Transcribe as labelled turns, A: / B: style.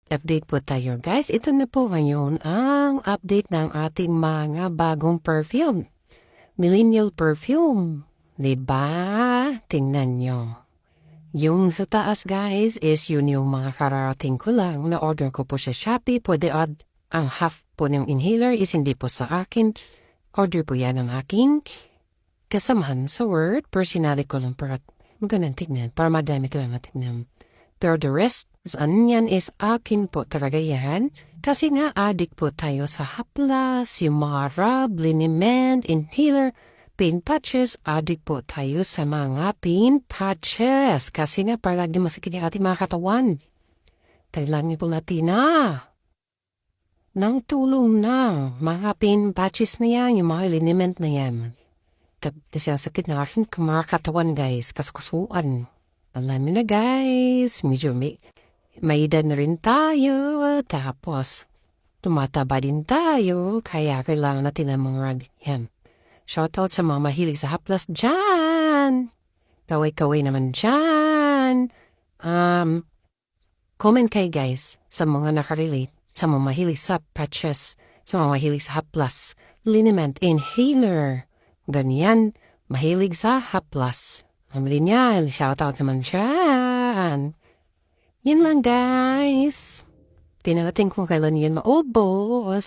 A: Update po tayo guys. Ito na po ngayon ang update ng ating mga bagong perfume. Millennial perfume. Diba? Tingnan nyo. Yung sa taas guys is yun yung mga kararating ko lang. Na-order ko po sa Shopee. Pwede ang half po ng inhaler is hindi po sa akin. Order po yan ng aking kasamahan sa Word. Personally ko lang para magandang tignan. Para madami ka lang matignan. Pero the rest, yan is akin po talaga yan. Kasi nga addict po tayo sa haplas, yung mga rub, liniment, inhaler, pain patches. Addict po tayo sa mga pain patches. Kasi nga para lagi masakit yung ating mga katawan. Kailangan po natin ng tulong ng mga pain patches na yan, yung mga liniment na yan. Kasi ang sakit na aking mga katawan guys, kasukasuan. Alam mo na guys, medyo may edad na rin tayo, tapos tumataba din tayo, kaya kailangan natin ng mga yan. Shoutout sa mga mahilig sa haplas dyan. Kaway-kaway naman dyan. Comment kayo guys sa mga nakarelate, sa mga mahilig sa patches, sa mga mahilig sa haplas, liniment, inhaler, ganyan, mahilig sa haplas. Amalin yan, shoutout naman dyan. Yun lang guys. Tinarating kung kailan yan maubos.